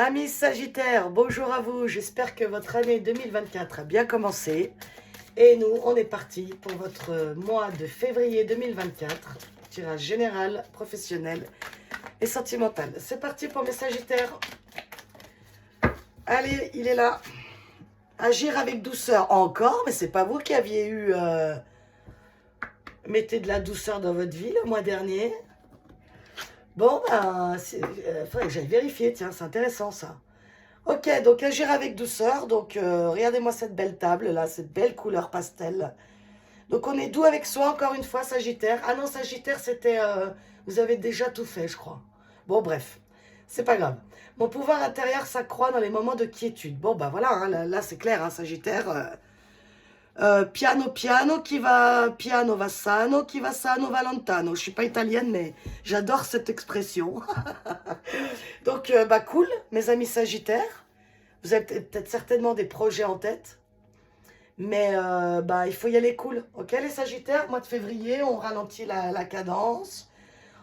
Amis Sagittaires, bonjour à vous. J'espère que votre année 2024 a bien commencé. Et nous, on est parti pour votre mois de février 2024. Tirage général, professionnel et sentimental. C'est parti pour mes Sagittaires. Allez, il est là. Agir avec douceur encore, mais c'est pas vous qui aviez eu... mettez de la douceur dans votre vie le mois dernier. Bon, ben, faudrait que j'aille vérifier, tiens, c'est intéressant ça. Ok, donc agir avec douceur, donc regardez-moi cette belle table là, cette belle couleur pastel. Donc on est doux avec soi, encore une fois, Sagittaire. Ah non, Sagittaire, c'était... vous avez déjà tout fait, je crois. Bon, bref, c'est pas grave. Mon pouvoir intérieur s'accroît dans les moments de quiétude. Bon, bah voilà, hein, là c'est clair, hein, Sagittaire. Piano piano, piano va sano, chi va sano va lontano. Je suis pas italienne, mais j'adore cette expression. Donc, bah cool, mes amis Sagittaires. Vous avez peut-être certainement des projets en tête. Mais bah, il faut y aller cool. Ok, les Sagittaires, mois de février, on ralentit la cadence.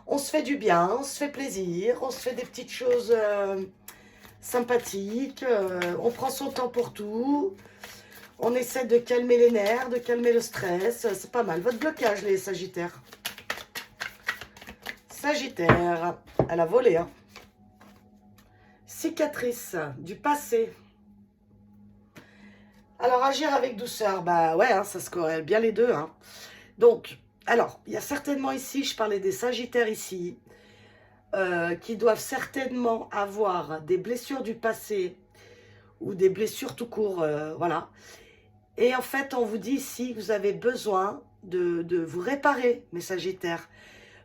On se fait du bien, on se fait plaisir, on se fait des petites choses sympathiques. On prend son temps pour tout. On essaie de calmer les nerfs, de calmer le stress. C'est pas mal. Votre blocage, les Sagittaires. Sagittaire, elle a volé, hein. Cicatrice du passé. Alors, agir avec douceur, bah ouais, hein, ça se corrèle bien les deux. Hein. Donc, alors, il y a certainement ici, je parlais des Sagittaires ici, qui doivent certainement avoir des blessures du passé ou des blessures tout court, voilà. Et en fait, on vous dit ici que vous avez besoin de vous réparer, mes Sagittaires.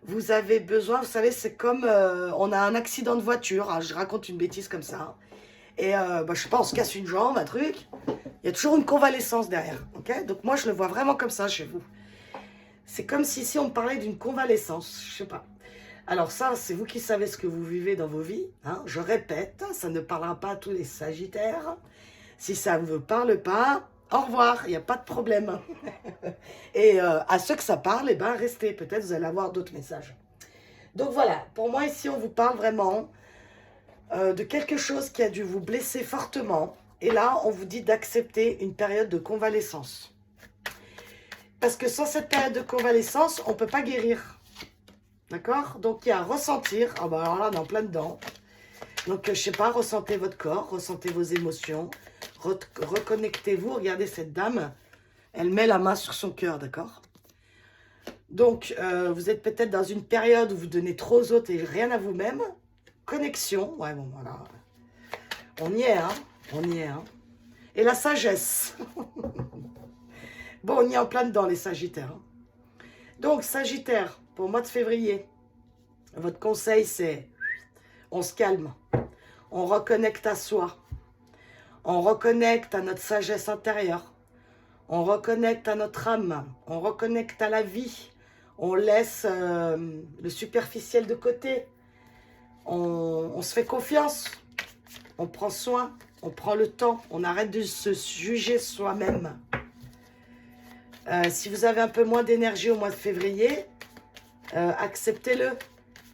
Vous avez besoin, vous savez, c'est comme on a un accident de voiture, hein, je raconte une bêtise comme ça. Et bah, je sais pas, on se casse une jambe, un truc. Il y a toujours une convalescence derrière. Okay, donc moi, je le vois vraiment comme ça chez vous. C'est comme si ici, on me parlait d'une convalescence. Je sais pas. Alors ça, c'est vous qui savez ce que vous vivez dans vos vies. Hein. Je répète, ça ne parlera pas à tous les Sagittaires. Si ça ne vous parle pas, au revoir, il n'y a pas de problème. Et à ceux que ça parle, eh ben, restez. Peut-être vous allez avoir d'autres messages. Donc voilà, pour moi, ici, on vous parle vraiment de quelque chose qui a dû vous blesser fortement. Et là, on vous dit d'accepter une période de convalescence. Parce que sans cette période de convalescence, on ne peut pas guérir. D'accord? Donc, il y a à ressentir. Ah bah alors là, on est en plein dedans. Donc, je ne sais pas, ressentez votre corps, ressentez vos émotions. Reconnectez-vous. Regardez cette dame. Elle met la main sur son cœur, d'accord? Donc, vous êtes peut-être dans une période où vous donnez trop aux autres et rien à vous-même. Connexion. Ouais, bon, voilà. On y est, hein? On y est, hein? Et la sagesse. Bon, on y est en plein dedans, les Sagittaires. Hein. Donc, Sagittaire, pour le mois de février, votre conseil, c'est on se calme. On reconnecte à soi. On reconnecte à notre sagesse intérieure. On reconnecte à notre âme. On reconnecte à la vie. On laisse le superficiel de côté. On se fait confiance. On prend soin. On prend le temps. On arrête de se juger soi-même. Si vous avez un peu moins d'énergie au mois de février, acceptez-le.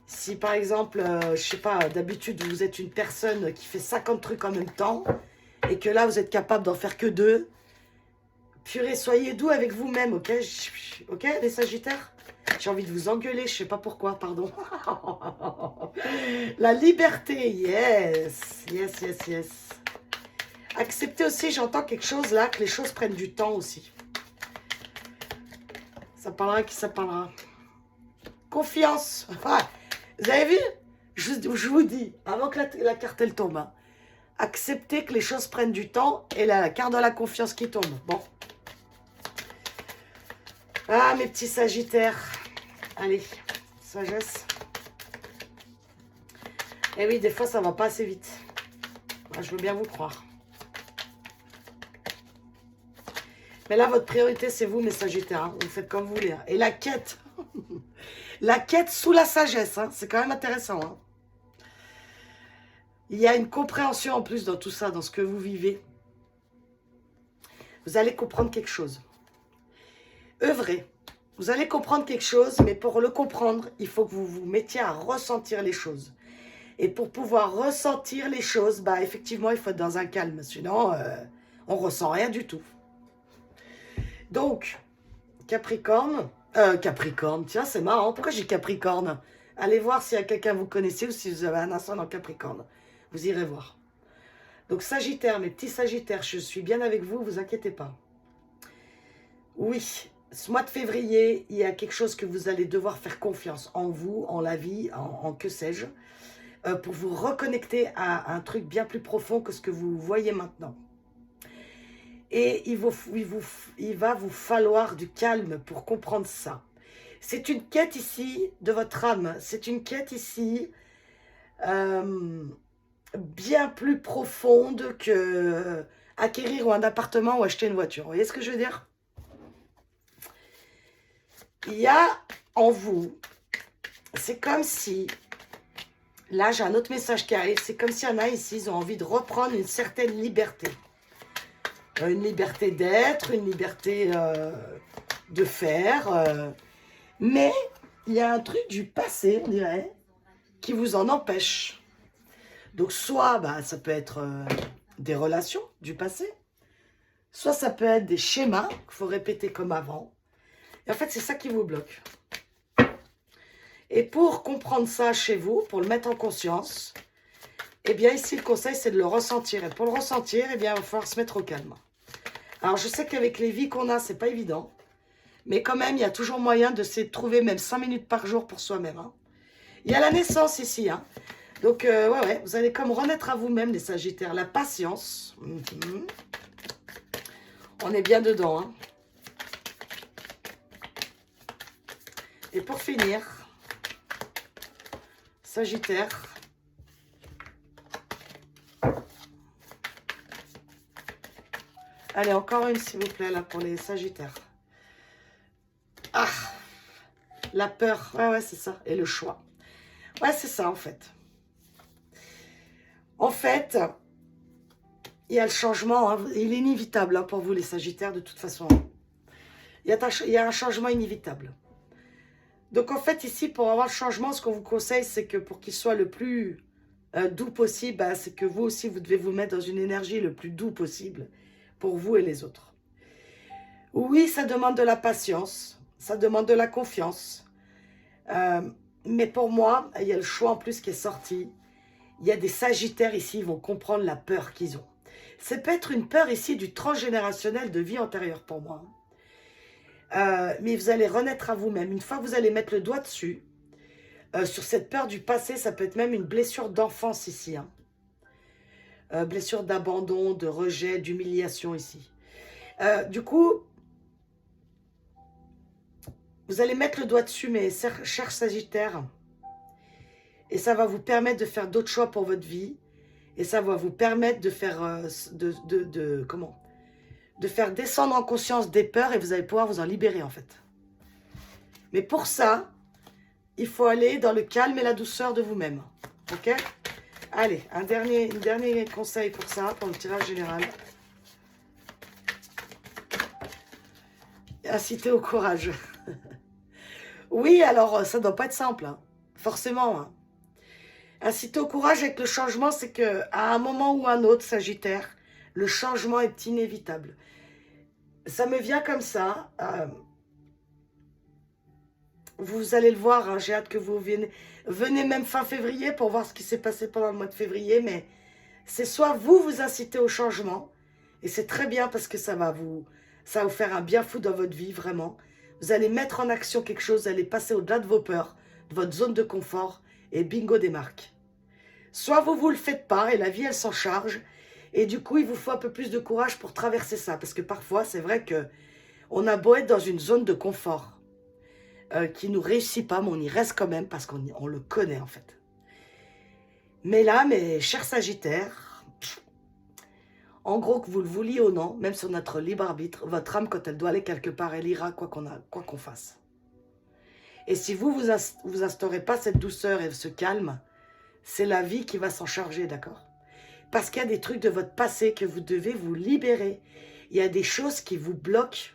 Si par exemple, je sais pas, d'habitude vous êtes une personne qui fait 50 trucs en même temps et que là vous êtes capable d'en faire que 2, purée, soyez doux avec vous-même, ok? Ok, les Sagittaires? J'ai envie de vous engueuler, je sais pas pourquoi, pardon. La liberté, yes, yes, yes, yes. Acceptez aussi, j'entends quelque chose là, que les choses prennent du temps aussi. Ça parlera qui ça parlera. Confiance. Vous avez vu? Je vous dis, avant que la carte elle tombe, hein, acceptez que les choses prennent du temps et la carte de la confiance qui tombe. Bon. Ah, mes petits Sagittaires. Allez, sagesse. Eh oui, des fois, ça va pas assez vite. Moi, je veux bien vous croire. Mais là, votre priorité, c'est vous, mes Sagittaires. Hein. Vous faites comme vous voulez. Hein. Et la quête. La quête sous la sagesse. Hein. C'est quand même intéressant. Hein. Il y a une compréhension en plus dans tout ça, dans ce que vous vivez. Vous allez comprendre quelque chose. Œuvrez. Vous allez comprendre quelque chose, mais pour le comprendre, il faut que vous vous mettiez à ressentir les choses. Et pour pouvoir ressentir les choses, bah effectivement, il faut être dans un calme. Sinon, on ne ressent rien du tout. Donc, Capricorne. Capricorne, tiens, c'est marrant. Pourquoi j'ai Capricorne? Allez voir s'il y a quelqu'un que vous connaissez ou si vous avez un ascendant Capricorne. Vous irez voir. Donc, Sagittaire, mes petits Sagittaires, je suis bien avec vous, vous inquiétez pas. Oui, ce mois de février, il y a quelque chose que vous allez devoir faire confiance en vous, en la vie, en que sais-je, pour vous reconnecter à un truc bien plus profond que ce que vous voyez maintenant. Et il va vous falloir du calme pour comprendre ça. C'est une quête ici de votre âme. C'est une quête ici bien plus profonde que acquérir un appartement ou acheter une voiture. Vous voyez ce que je veux dire? Il y a en vous, c'est comme si, là j'ai un autre message qui arrive, c'est comme s'il y en a ici, ils ont envie de reprendre une certaine liberté. Une liberté d'être, une liberté de faire. Mais il y a un truc du passé, on dirait, qui vous en empêche. Donc soit bah, ça peut être des relations du passé, soit ça peut être des schémas qu'il faut répéter comme avant. Et en fait, c'est ça qui vous bloque. Et pour comprendre ça chez vous, pour le mettre en conscience, eh bien ici le conseil c'est de le ressentir. Et pour le ressentir, eh bien il va falloir se mettre au calme. Alors, je sais qu'avec les vies qu'on a, c'est pas évident. Mais quand même, il y a toujours moyen de se trouver même 5 minutes par jour pour soi-même. Hein. Il y a la naissance ici. Hein. Donc, ouais, vous allez comme renaître à vous-même, les Sagittaires. La patience. On est bien dedans. Hein. Et pour finir, Sagittaire. Allez, encore une, s'il vous plaît, là, pour les Sagittaires. Ah, la peur. Ouais, c'est ça. Et le choix. Ouais, c'est ça, en fait. En fait, il y a le changement. Hein. Il est inévitable hein, pour vous, les Sagittaires, de toute façon. Il y a un changement inévitable. Donc, en fait, ici, pour avoir le changement, ce qu'on vous conseille, c'est que pour qu'il soit le plus doux possible, bah, c'est que vous aussi, vous devez vous mettre dans une énergie le plus doux possible pour vous et les autres. Oui, ça demande de la patience, ça demande de la confiance. Mais pour moi, il y a le choix en plus qui est sorti. Il y a des Sagittaires ici, ils vont comprendre la peur qu'ils ont. Ça peut être une peur ici du transgénérationnel de vie antérieure pour moi. Mais vous allez renaître à vous-même. Une fois que vous allez mettre le doigt dessus, sur cette peur du passé, ça peut être même une blessure d'enfance ici. Hein. Blessure d'abandon, de rejet, d'humiliation ici. Du coup, vous allez mettre le doigt dessus, mes chers Sagittaires. Et ça va vous permettre de faire d'autres choix pour votre vie. Et ça va vous permettre de faire, de faire descendre en conscience des peurs et vous allez pouvoir vous en libérer en fait. Mais pour ça, il faut aller dans le calme et la douceur de vous-même. Ok? Allez, un dernier conseil pour ça, pour le tirage général. Inciter au courage. Oui, alors ça ne doit pas être simple, hein. Forcément. Hein. Inciter au courage avec le changement, c'est qu'à un moment ou un autre, Sagittaire, le changement est inévitable. Ça me vient comme ça. Vous allez le voir, hein, j'ai hâte que vous venez même fin février pour voir ce qui s'est passé pendant le mois de février. Mais c'est soit vous incitez au changement, et c'est très bien parce que ça va vous faire un bien fou dans votre vie, vraiment. Vous allez mettre en action quelque chose, vous allez passer au-delà de vos peurs, de votre zone de confort, et bingo des marques. Soit vous le faites pas, et la vie, elle s'en charge, et du coup, il vous faut un peu plus de courage pour traverser ça, parce que parfois, c'est vrai que on a beau être dans une zone de confort, qui ne nous réussit pas, mais on y reste quand même, parce qu'on le connaît, en fait. Mais là, mes chers Sagittaires, en gros, que vous le vouliez ou non, même sur notre libre arbitre, votre âme, quand elle doit aller quelque part, elle ira quoi qu'on fasse. Et si vous instaurez pas cette douceur et ce calme, c'est la vie qui va s'en charger, d'accord? Parce qu'il y a des trucs de votre passé que vous devez vous libérer. Il y a des choses qui vous bloquent.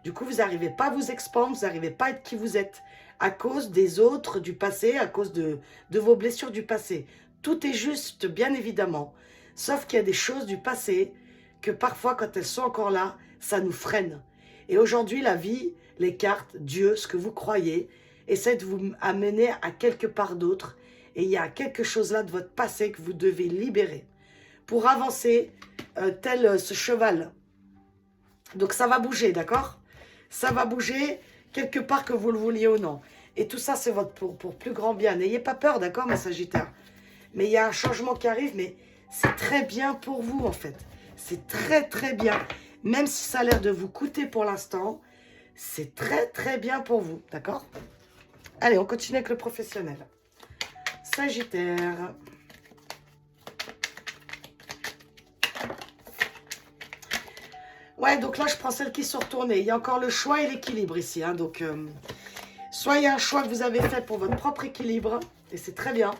Du coup, vous n'arrivez pas à vous expandre, vous n'arrivez pas à être qui vous êtes. À cause des autres du passé, à cause de vos blessures du passé. Tout est juste, bien évidemment. Sauf qu'il y a des choses du passé que parfois, quand elles sont encore là, ça nous freine. Et aujourd'hui, la vie, les cartes, Dieu, ce que vous croyez, essaie de vous amener à quelque part d'autre. Et il y a quelque chose là de votre passé que vous devez libérer pour avancer tel ce cheval. Donc ça va bouger, d'accord? Ça va bouger quelque part que vous le vouliez ou non. Et tout ça, c'est votre pour plus grand bien. N'ayez pas peur, d'accord, mes Sagittaires? Mais il y a un changement qui arrive, mais c'est très bien pour vous, en fait. C'est très, très bien. Même si ça a l'air de vous coûter pour l'instant, c'est très, très bien pour vous, d'accord? Allez, on continue avec le professionnel. Sagittaire. Ouais, donc là, je prends celles qui sont retournées. Il y a encore le choix et l'équilibre ici. Hein, donc, soit il y a un choix que vous avez fait pour votre propre équilibre, et c'est très bien.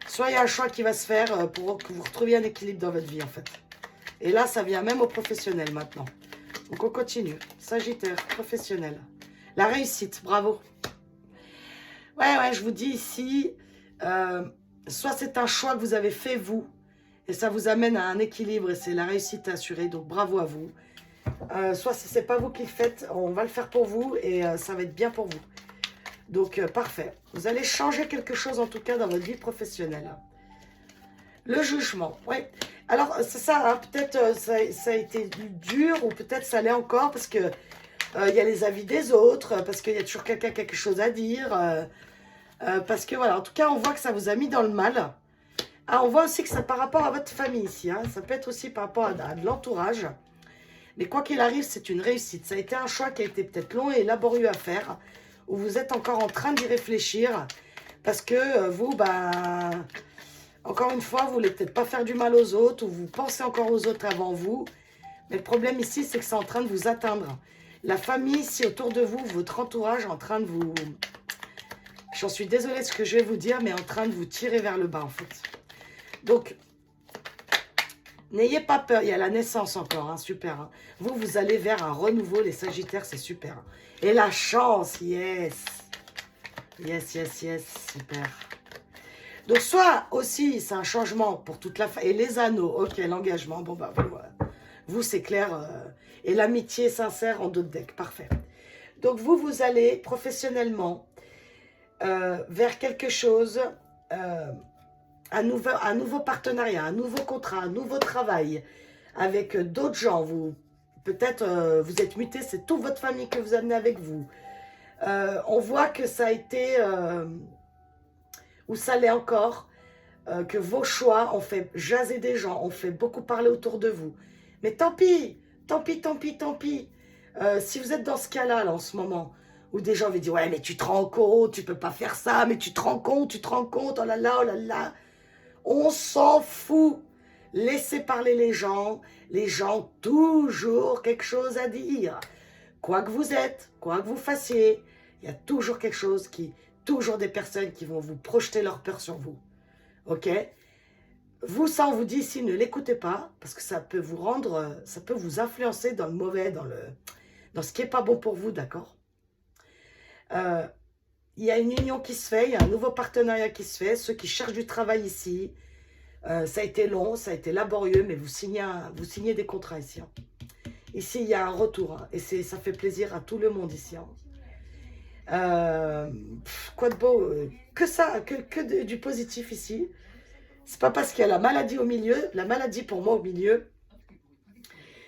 Soit il y a un choix qui va se faire pour que vous retrouviez un équilibre dans votre vie, en fait. Et là, ça vient même au professionnel, maintenant. Donc, on continue. Sagittaire, professionnel. La réussite, bravo. Ouais, je vous dis ici, soit c'est un choix que vous avez fait, vous, et ça vous amène à un équilibre, et c'est la réussite assurée, donc bravo à vous. Soit si ce n'est pas vous qui le faites, on va le faire pour vous, et ça va être bien pour vous. Donc, parfait. Vous allez changer quelque chose, en tout cas, dans votre vie professionnelle. Le jugement, oui. Alors, c'est ça, hein, peut-être ça a été dur, ou peut-être ça l'est encore, parce que il y a les avis des autres, parce qu'il y a toujours quelqu'un qui a quelque chose à dire, parce que, voilà, en tout cas, on voit que ça vous a mis dans le mal. Ah, on voit aussi que c'est par rapport à votre famille ici, hein, ça peut être aussi par rapport à de l'entourage. Mais quoi qu'il arrive, c'est une réussite. Ça a été un choix qui a été peut-être long et laborieux à faire, où vous êtes encore en train d'y réfléchir, parce que vous, encore une fois, vous voulez peut-être pas faire du mal aux autres, ou vous pensez encore aux autres avant vous. Mais le problème ici, c'est que c'est en train de vous atteindre. La famille ici autour de vous, votre entourage, en train de vous... J'en suis désolée de ce que je vais vous dire, mais en train de vous tirer vers le bas, en fait. Donc, n'ayez pas peur. Il y a la naissance encore, hein, super. Hein. Vous allez vers un renouveau, les Sagittaires, c'est super. Hein. Et la chance, yes. Yes, super. Donc, soit aussi, c'est un changement pour toute la famille. Et les anneaux, ok, l'engagement, bon, vous c'est clair. Et l'amitié sincère en d'autres decks, parfait. Donc, vous allez professionnellement vers quelque chose, un nouveau partenariat, un nouveau contrat, un nouveau travail avec d'autres gens. Peut-être vous êtes muté, c'est toute votre famille que vous amenez avec vous. On voit que ça a été, ou ça l'est encore, que vos choix ont fait jaser des gens, ont fait beaucoup parler autour de vous. Mais tant pis, tant pis, tant pis, tant pis. Si vous êtes dans ce cas-là, là, en ce moment, où des gens vont dire, ouais, mais tu te rends compte, tu peux pas faire ça, mais tu te rends compte, oh là là, oh là là. On s'en fout. Laissez parler les gens ont toujours quelque chose à dire. Quoi que vous êtes, quoi que vous fassiez, il y a toujours quelque chose toujours des personnes qui vont vous projeter leur peur sur vous. Ok? Vous, ça, on vous dit ici, ne l'écoutez pas, parce que ça peut vous rendre, ça peut vous influencer dans le mauvais, dans ce qui n'est pas bon pour vous, d'accord? Il y a une union qui se fait, il y a un nouveau partenariat qui se fait. Ceux qui cherchent du travail ici, ça a été long, ça a été laborieux, mais vous signez des contrats ici. Hein. Ici, il y a un retour, hein, et ça fait plaisir à tout le monde ici. Hein. Quoi de beau, que du positif ici. C'est pas parce qu'il y a la maladie au milieu, la maladie pour moi au milieu,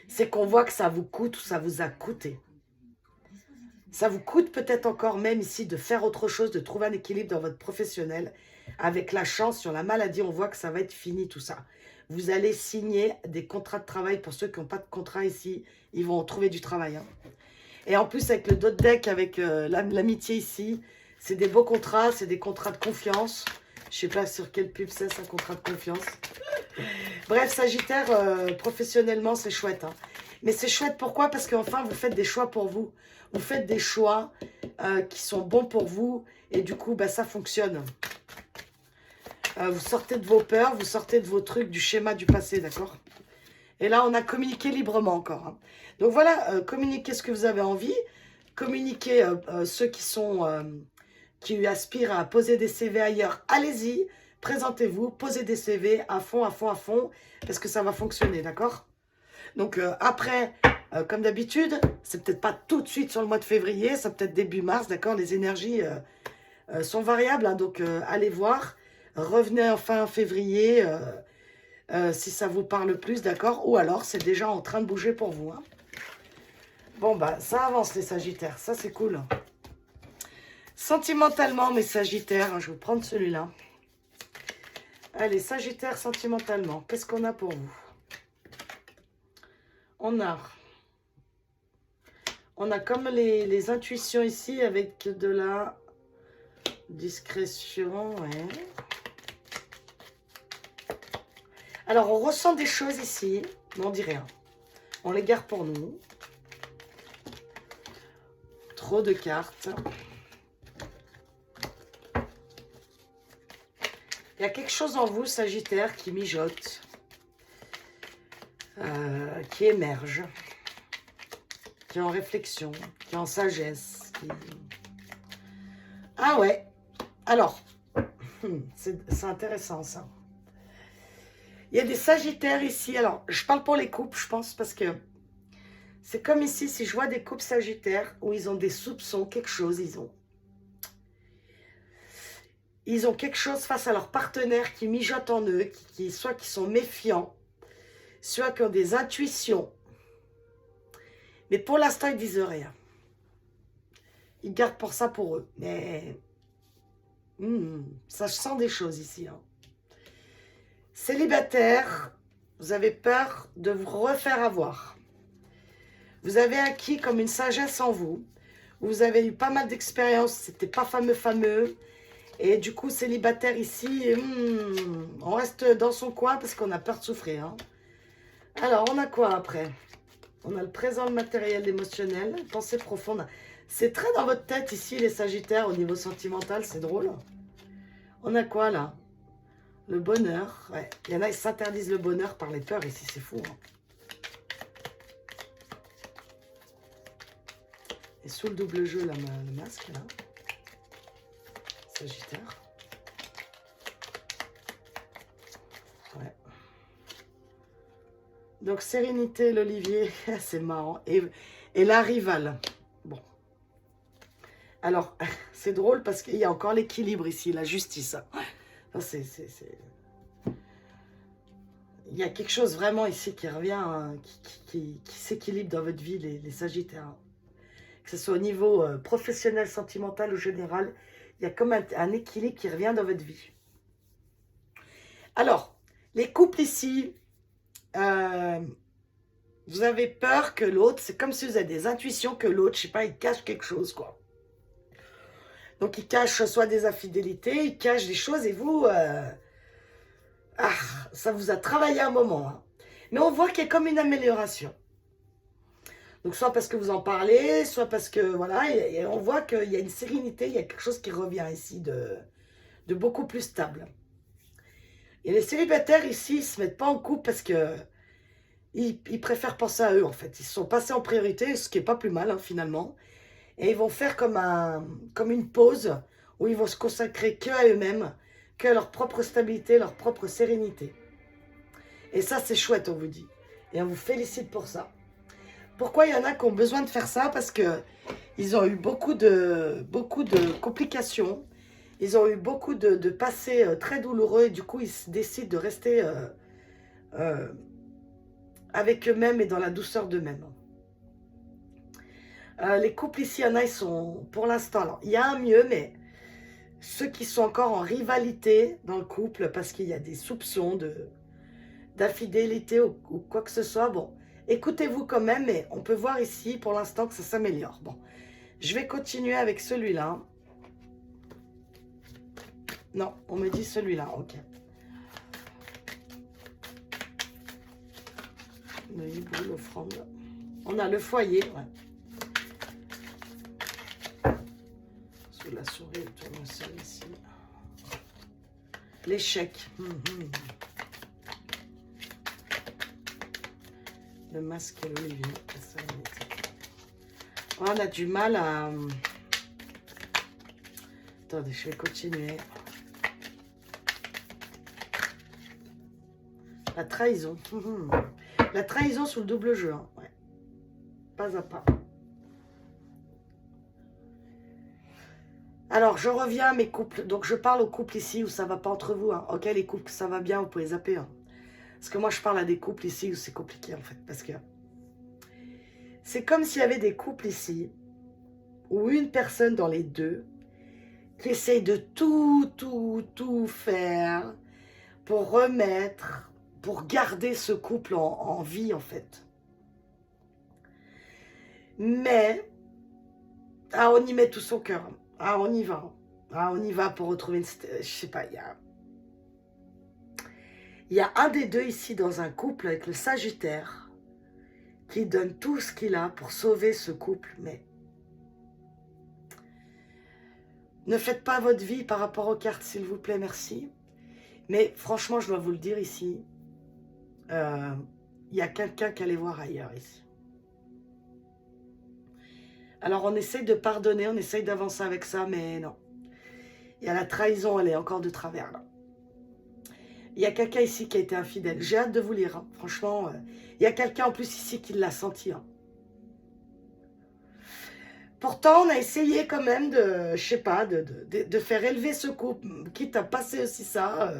c'est qu'on voit que ça vous coûte ou ça vous a coûté. Ça vous coûte peut-être encore même ici de faire autre chose, de trouver un équilibre dans votre professionnel. Avec la chance, sur la maladie, on voit que ça va être fini tout ça. Vous allez signer des contrats de travail pour ceux qui n'ont pas de contrat ici. Ils vont trouver du travail. Hein. Et en plus, avec le dot deck, avec l'amitié ici, c'est des beaux contrats, c'est des contrats de confiance. Je sais pas sur quelle pub c'est un contrat de confiance. Bref, Sagittaire, professionnellement, c'est chouette. Hein. Mais c'est chouette, pourquoi? Parce qu'enfin, vous faites des choix pour vous. Vous faites des choix qui sont bons pour vous. Et du coup, ça fonctionne. Vous sortez de vos peurs, vous sortez de vos trucs, du schéma du passé, d'accord? Et là, on a communiqué librement encore. Hein. Donc voilà, communiquez ce que vous avez envie. Communiquez ceux qui aspirent à poser des CV ailleurs. Allez-y, présentez-vous, posez des CV à fond, à fond, à fond, parce que ça va fonctionner, d'accord? Donc après, comme d'habitude, c'est peut-être pas tout de suite sur le mois de février, ça peut être début mars, d'accord? Les énergies sont variables, hein, donc allez voir. Revenez en fin février si ça vous parle plus, d'accord? Ou alors c'est déjà en train de bouger pour vous. Hein. Bon, bah ça avance les Sagittaires, ça c'est cool. Sentimentalement, mes Sagittaires, hein, je vais vous prendre celui-là. Allez, Sagittaire, sentimentalement, qu'est-ce qu'on a pour vous? On a comme les intuitions ici avec de la discrétion, ouais. Alors, on ressent des choses ici, mais on dit rien. On les garde pour nous. Trop de cartes. Il y a quelque chose en vous, Sagittaire, qui mijote, qui émerge, qui est en réflexion, qui est en sagesse. Ah ouais, alors, c'est intéressant ça. Il y a des Sagittaires ici, alors je parle pour les couples, je pense, parce que c'est comme ici, si je vois des couples Sagittaires où ils ont des soupçons, quelque chose, ils ont quelque chose face à leur partenaire qui mijote en eux, soit qui sont méfiants, soit qui ont des intuitions. Mais pour l'instant, ils disent rien. Ils gardent pour ça pour eux. Mais ça, je sens des choses ici. Hein. Célibataire, vous avez peur de vous refaire avoir. Vous avez acquis comme une sagesse en vous. Vous avez eu pas mal d'expériences. C'était pas fameux. Et du coup, célibataire ici, on reste dans son coin parce qu'on a peur de souffrir. Hein. Alors, on a quoi après? On a le présent, le matériel, l'émotionnel, pensée profonde. C'est très dans votre tête ici, les Sagittaires, au niveau sentimental, c'est drôle. On a quoi là? Le bonheur. Ouais. Il y en a, ils s'interdisent le bonheur par les peurs ici, c'est fou. Hein. Et sous le double jeu, là, le masque, là. Sagittaire. Ouais. Donc, sérénité, l'olivier, c'est marrant. Et la rivale. Bon. Alors, c'est drôle parce qu'il y a encore l'équilibre ici, la justice. Enfin, il y a quelque chose vraiment ici qui revient, hein, qui s'équilibre dans votre vie, les Sagittaires. Que ce soit au niveau professionnel, sentimental ou général, il y a comme un équilibre qui revient dans votre vie. Alors, les couples ici, vous avez peur que l'autre, c'est comme si vous avez des intuitions que l'autre, je sais pas, il cache quelque chose, quoi. Donc, il cache soit des infidélités, il cache des choses et vous, ça vous a travaillé un moment. Hein. Mais on voit qu'il y a comme une amélioration. Donc, soit parce que vous en parlez, soit parce que, voilà, et on voit qu'il y a une sérénité, il y a quelque chose qui revient ici de beaucoup plus stable. Et les célibataires ici, ils ne se mettent pas en couple parce que ils préfèrent penser à eux, en fait. Ils se sont passés en priorité, ce qui n'est pas plus mal, hein, finalement. Et ils vont faire comme une pause où ils vont se consacrer que à eux-mêmes, que à leur propre stabilité, leur propre sérénité. Et ça, c'est chouette, on vous dit. Et on vous félicite pour ça. Pourquoi il y en a qui ont besoin de faire ça? Parce qu'ils ont eu beaucoup de complications. Ils ont eu beaucoup de passés très douloureux. Et du coup, ils décident de rester avec eux-mêmes et dans la douceur d'eux-mêmes. Les couples ici, il y en a, ils sont pour l'instant. Alors, il y a un mieux, mais ceux qui sont encore en rivalité dans le couple, parce qu'il y a des soupçons d'infidélité ou quoi que ce soit, bon, écoutez-vous quand même, mais on peut voir ici pour l'instant que ça s'améliore. Bon, je vais continuer avec celui-là. Non, on me dit celui-là, ok. Le hibou, l'offrande. On a le foyer, ouais. Sous la souris, le tournesol ici. L'échec. Le masque et l'olivier. On a du mal à... Attendez, je vais continuer. La trahison. La trahison sous le double jeu. Hein. Ouais. Pas à pas. Alors, je reviens à mes couples. Donc, je parle aux couples ici où ça va pas entre vous. Hein. Ok, les couples, ça va bien, vous pouvez zapper. Hein. Parce que moi, je parle à des couples ici où c'est compliqué, en fait. Parce que c'est comme s'il y avait des couples ici où une personne dans les deux qui essaye de tout faire pour remettre, pour garder ce couple en vie, en fait. Mais, ah, on y met tout son cœur. Ah, on y va. Ah, on y va pour retrouver une... Je sais pas, il y a un des deux ici dans un couple avec le Sagittaire qui donne tout ce qu'il a pour sauver ce couple, mais ne faites pas votre vie par rapport aux cartes, s'il vous plaît, merci. Mais franchement, je dois vous le dire ici, il y a quelqu'un qui allait voir ailleurs ici. Alors, on essaye de pardonner, on essaye d'avancer avec ça, mais non. Il y a la trahison, elle est encore de travers, là. Il y a quelqu'un ici qui a été infidèle. J'ai hâte de vous lire, hein. Franchement. Il y a quelqu'un en plus ici qui l'a senti. Hein. Pourtant, on a essayé quand même de, je sais pas, de faire élever ce couple, quitte à passer aussi ça.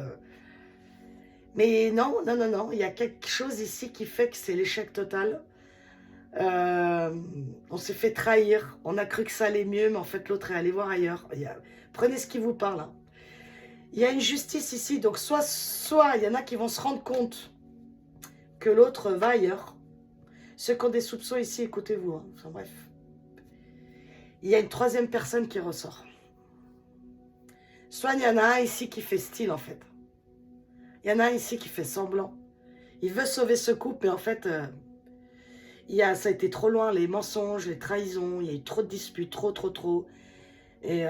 Mais non, non, non, non. Il y a quelque chose ici qui fait que c'est l'échec total. On s'est fait trahir. On a cru que ça allait mieux, mais en fait, l'autre est allé voir ailleurs. Prenez ce qui vous parle. Hein. Il y a une justice ici. Donc, soit il y en a qui vont se rendre compte que l'autre va ailleurs. Ceux qui ont des soupçons ici, écoutez-vous. Hein. Enfin, bref. Il y a une troisième personne qui ressort. Soit il y en a un ici qui fait style, en fait. Il y en a un ici qui fait semblant. Il veut sauver ce couple, mais en fait, ça a été trop loin. Les mensonges, les trahisons, il y a eu trop de disputes, trop. Et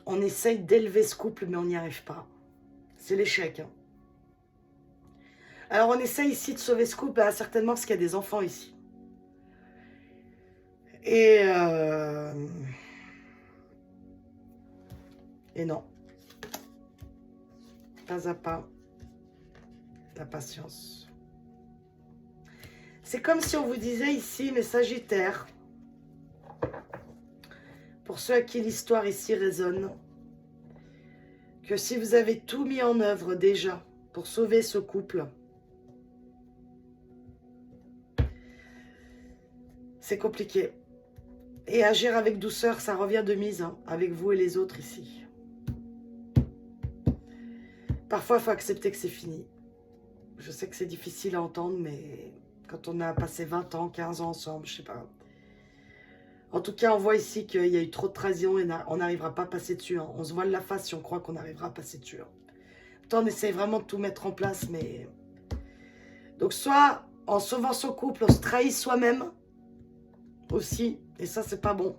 on essaye d'élever ce couple, mais on n'y arrive pas. C'est l'échec. Hein. Alors, on essaye ici de sauver ce couple, certainement parce qu'il y a des enfants ici. Et non. Pas à pas. La patience. C'est comme si on vous disait ici, mes Sagittaires, pour ceux à qui l'histoire ici résonne, que si vous avez tout mis en œuvre déjà pour sauver ce couple, c'est compliqué. Et agir avec douceur, ça revient de mise, hein, avec vous et les autres ici. Parfois, il faut accepter que c'est fini. Je sais que c'est difficile à entendre, mais quand on a passé 20 ans, 15 ans ensemble, je sais pas. En tout cas, on voit ici qu'il y a eu trop de trahison et on n'arrivera pas à passer dessus. Hein. On se voile la face si on croit qu'on arrivera à passer dessus. Hein. Pourtant, on essaie vraiment de tout mettre en place, mais... Donc, soit en sauvant son couple, on se trahit soi-même aussi, et ça, c'est pas bon.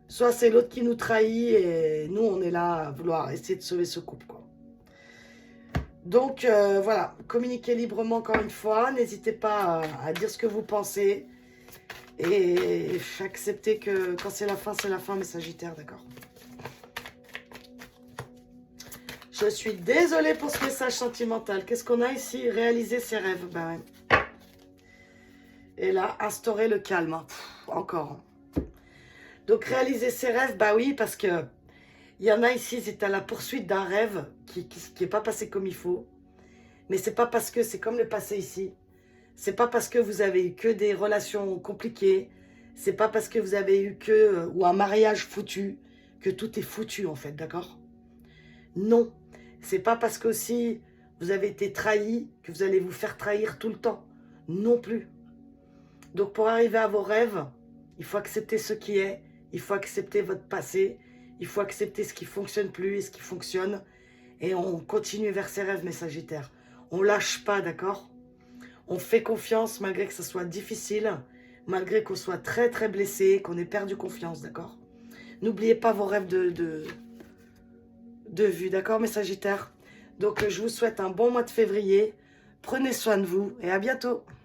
Soit c'est l'autre qui nous trahit et nous, on est là à vouloir essayer de sauver ce couple, quoi. Donc, voilà, communiquez librement encore une fois. N'hésitez pas à dire ce que vous pensez. Et acceptez que quand c'est la fin, mes Sagittaires, d'accord? Je suis désolée pour ce message sentimental. Qu'est-ce qu'on a ici? Réaliser ses rêves. Ben ouais. Et là, instaurer le calme. Hein. Encore. Donc, réaliser ses rêves, bah oui, parce que il y en a ici, c'est à la poursuite d'un rêve qui n'est pas passé comme il faut. Mais c'est pas parce que, c'est comme le passé ici. C'est pas parce que vous avez eu que des relations compliquées. C'est pas parce que vous avez eu que, ou un mariage foutu, que tout est foutu en fait, d'accord? Non. C'est pas parce que aussi vous avez été trahi que vous allez vous faire trahir tout le temps. Non plus. Donc pour arriver à vos rêves, il faut accepter ce qui est. Il faut accepter votre passé. Il faut accepter ce qui ne fonctionne plus et ce qui fonctionne. Et on continue vers ses rêves, mes Sagittaires. On lâche pas, d'accord? On fait confiance malgré que ce soit difficile, malgré qu'on soit très blessé, qu'on ait perdu confiance, d'accord? N'oubliez pas vos rêves de vue, d'accord, mes Sagittaires? Donc, je vous souhaite un bon mois de février. Prenez soin de vous et à bientôt.